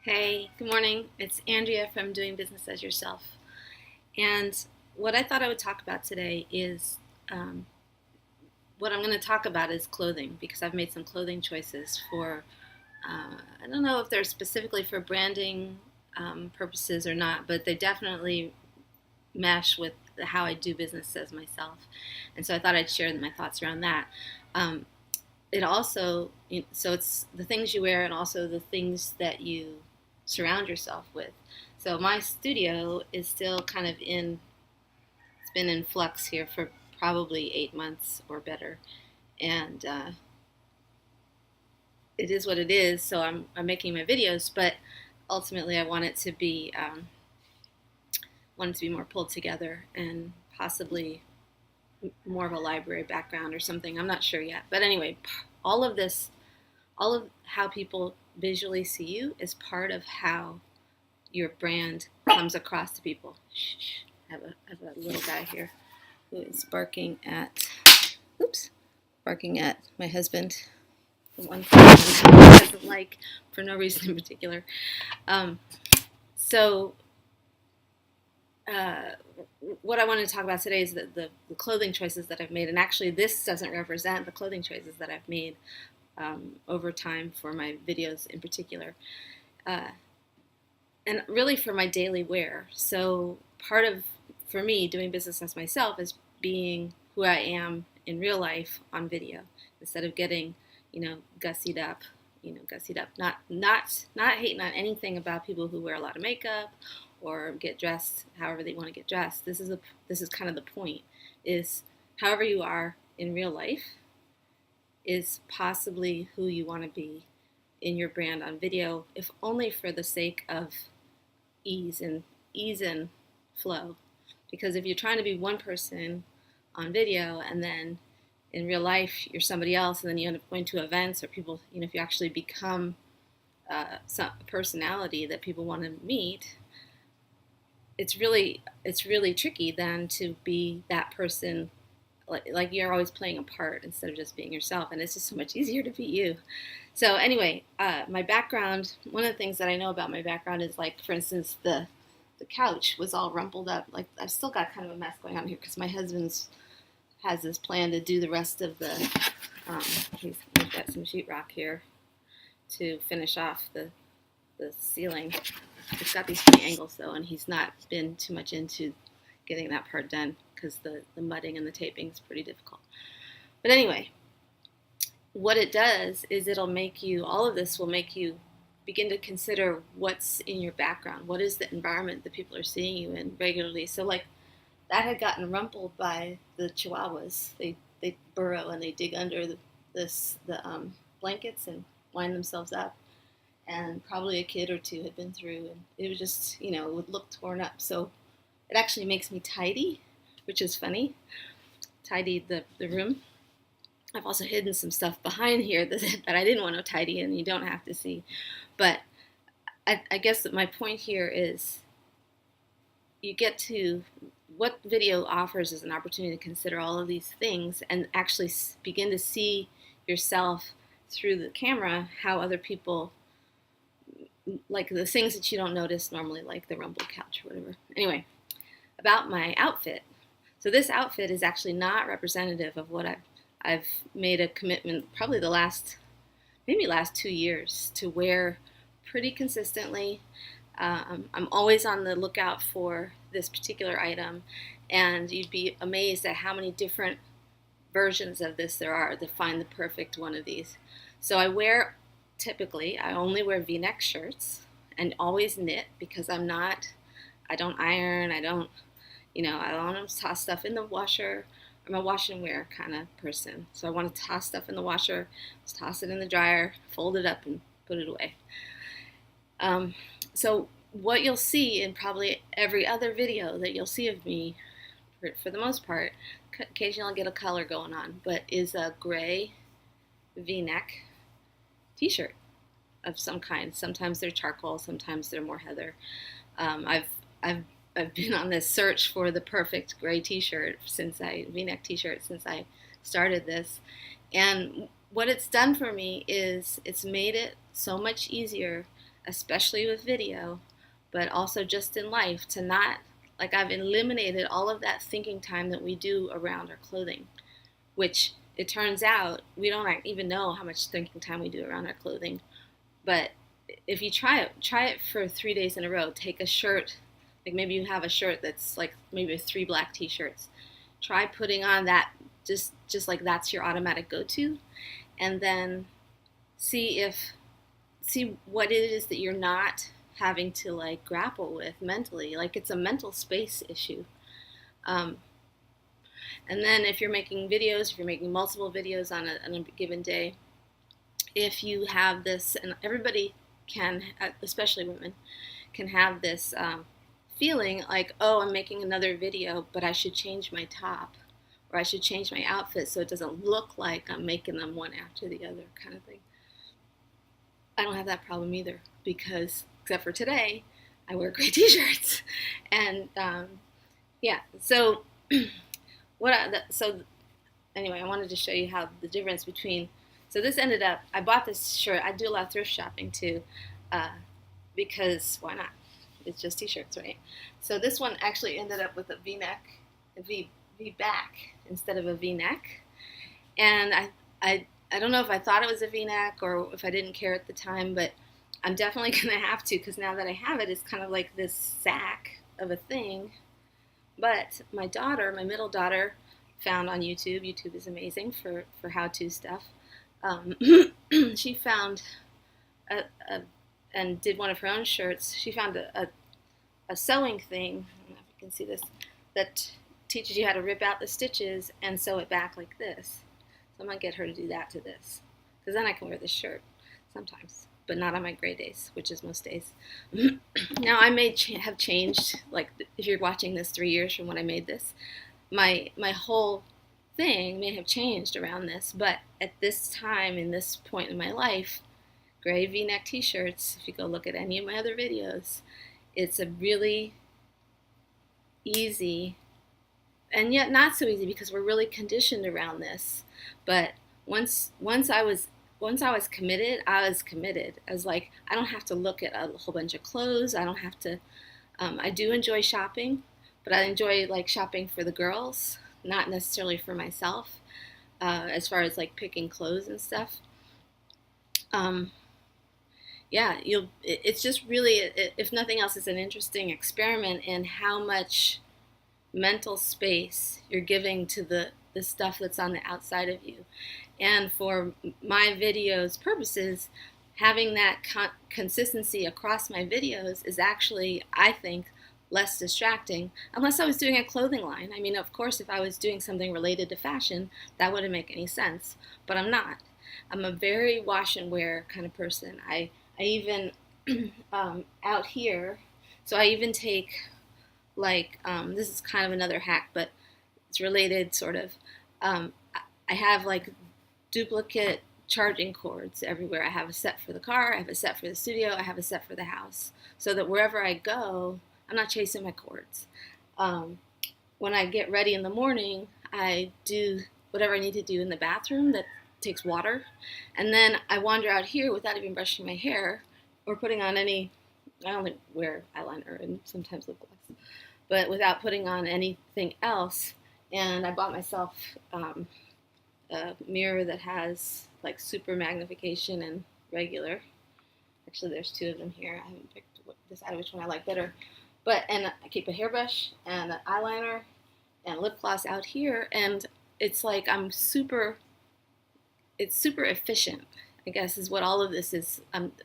Hey, good morning. It's Andrea from Doing Business as Yourself. And what I thought I would talk about today is um, what I'm going to talk about is clothing because I've made some clothing choices for, I don't know if they're specifically for branding purposes or not, but they definitely mesh with how I do business as myself. And so I thought I'd share my thoughts around that. Um, it also, so it's the things you wear and also the things that you surround yourself with. So my studio is still kind of it's been in flux here for probably 8 months or better. And it is what it is. So I'm making my videos, but ultimately I want it to be more pulled together and possibly more of a library background or something. I'm not sure yet. But anyway, all of this, all of how people visually see you is part of how your brand comes across to people. Shh. I have a little guy here who is barking at my husband. The one thing he doesn't like for no reason in particular. Um, so, uh, what I want to talk about today is the clothing choices that I've made. And actually, this doesn't represent the clothing choices that I've made over time for my videos in particular. Uh, and really for my daily wear. So part of, for me, doing business as myself is being who I am in real life on video instead of getting, gussied up, gussied up. Not hating on anything about people who wear a lot of makeup or get dressed however they want to get dressed. This is kind of the point. Is however you are in real life is possibly who you want to be in your brand on video, if only for the sake of ease and ease and flow. Because if you're trying to be one person on video and then in real life you're somebody else, and then you end up going to events or people, if you actually become a personality that people want to meet, it's really tricky then to be that person. Like you're always playing a part instead of just being yourself, and it's just so much easier to be you. So anyway, my background, one of the things that I know about my background is, like, for instance, the couch was all rumpled up. Like, I've still got kind of a mess going on here because my husband's has this plan to do the rest of the, he's got some sheetrock here to finish off the ceiling. It's got these funny angles though, and he's not been too much into getting that part done because the mudding and the taping is pretty difficult. But anyway, what it does is all of this will make you begin to consider what's in your background. What is the environment that people are seeing you in regularly? So, like, that had gotten rumpled by the Chihuahuas. They burrow and they dig under the blankets and wind themselves up. And probably a kid or two had been through, and it was just, it would look torn up. So it actually makes me tidy, which is funny. Tidied the room. I've also hidden some stuff behind here that I didn't want to tidy, and you don't have to see. But I guess that my point here is you get to, what video offers is an opportunity to consider all of these things and actually begin to see yourself through the camera, how other people, like the things that you don't notice normally, like the rumpled couch or whatever. Anyway, about my outfit. So this outfit is actually not representative of what I've made a commitment probably maybe last 2 years to wear pretty consistently. I'm always on the lookout for this particular item, and you'd be amazed at how many different versions of this there are to find the perfect one of these. So I only wear V-neck shirts and always knit because I don't iron, I don't want to toss stuff in the washer. I'm a wash and wear kind of person. So I want to toss stuff in the washer, just toss it in the dryer, fold it up, and put it away. So what you'll see in probably every other video that you'll see of me, for the most part, occasionally I'll get a color going on, but is a gray V-neck t-shirt of some kind. Sometimes they're charcoal, sometimes they're more heather. I've been on this search for the perfect gray t-shirt V-neck t-shirt since I started this, and what it's done for me is it's made it so much easier especially with video, but also just in life, to not, like, I've eliminated all of that thinking time that we do around our clothing, which it turns out we don't even know how much thinking time we do around our clothing. But if you try it for 3 days in a row. Take a shirt, like maybe you have a shirt that's like maybe 3 black t-shirts. Try putting on that, just like that's your automatic go-to, and then see if see what it is that you're not having to like grapple with mentally. Like it's a mental space issue. Um, and then if you're making videos, if you're making multiple videos on a given day, if you have this, and everybody can, especially women, can have this feeling like, oh, I'm making another video, but I should change my top or I should change my outfit so it doesn't look like I'm making them one after the other kind of thing. I don't have that problem either because, except for today, I wear gray t-shirts. And yeah, so so anyway, I wanted to show you how the difference between, so this ended up, I bought this shirt. I do a lot of thrift shopping too, because why not? It's just t-shirts, right? So this one actually ended up with a V-neck, a V-back instead of a V-neck. And I don't know if I thought it was a V-neck or if I didn't care at the time, but I'm definitely going to have to, because now that I have it, it's kind of like this sack of a thing. But my daughter, my middle daughter, found on YouTube. YouTube is amazing for how-to stuff. She found and did one of her own shirts. She found a sewing thing, I don't know if you can see this, that teaches you how to rip out the stitches and sew it back like this. So I'm going to get her to do that to this, because then I can wear this shirt sometimes, but not on my gray days, which is most days. Now I may have changed, like if you're watching this 3 years from when I made this, my whole thing may have changed around this, but at this time, in this point in my life, gray V-neck t-shirts, if you go look at any of my other videos, it's a really easy, and yet not so easy because we're really conditioned around this. But once I was committed, I was committed. I was like, I don't have to look at a whole bunch of clothes. I don't have to. I do enjoy shopping, but I enjoy like shopping for the girls, not necessarily for myself. As far as like picking clothes and stuff. Yeah, it's just really, if nothing else, it's an interesting experiment in how much mental space you're giving to the stuff that's on the outside of you. And for my videos purposes, having that consistency across my videos is actually, I think, less distracting, unless I was doing a clothing line. I mean, of course, if I was doing something related to fashion, that wouldn't make any sense, but I'm not. I'm a very wash and wear kind of person. I even, out here, so I even take, like, this is kind of another hack, but it's related, sort of. I have, like, duplicate charging cords everywhere. I have a set for the car, I have a set for the studio, I have a set for the house, so that wherever I go, I'm not chasing my cords. When I get ready in the morning, I do whatever I need to do in the bathroom that takes water, and then I wander out here without even brushing my hair or putting on any, I only wear eyeliner and sometimes lip gloss, but without putting on anything else. And I bought myself a mirror that has like super magnification and regular. Actually, there's 2 of them here. I haven't decided which one I like better. And I keep a hairbrush and an eyeliner and lip gloss out here, and it's like it's super efficient, I guess, is what all of this is.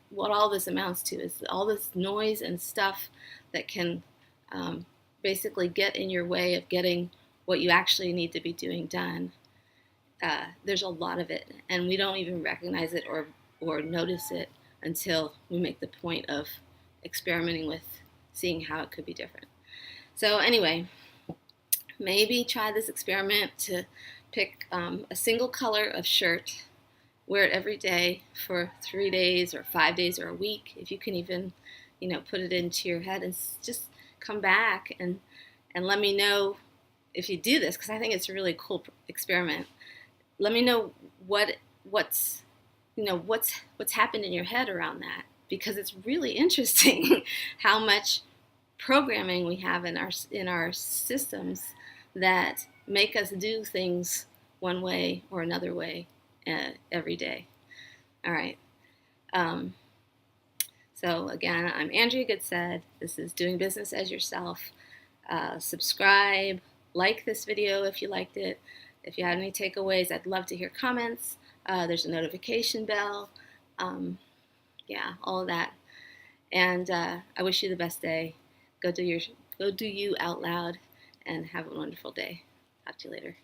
What all this amounts to is all this noise and stuff that can basically get in your way of getting what you actually need to be doing done. There's a lot of it, and we don't even recognize it or notice it until we make the point of experimenting with seeing how it could be different. So anyway, maybe try this experiment to pick a single color of shirt, wear it every day for 3 days or 5 days or a week. If you can even, put it into your head and just come back and let me know if you do this, because I think it's a really cool experiment. Let me know what's happened in your head around that, because it's really interesting how much programming we have in our systems that make us do things one way or another way every day. All right. So again, I'm Andrea Goodsed. This is Doing Business as Yourself. Subscribe, like this video if you liked it. If you had any takeaways, I'd love to hear comments. There's a notification bell. Yeah, all of that. And I wish you the best day. Go do you out loud and have a wonderful day. Talk to you later.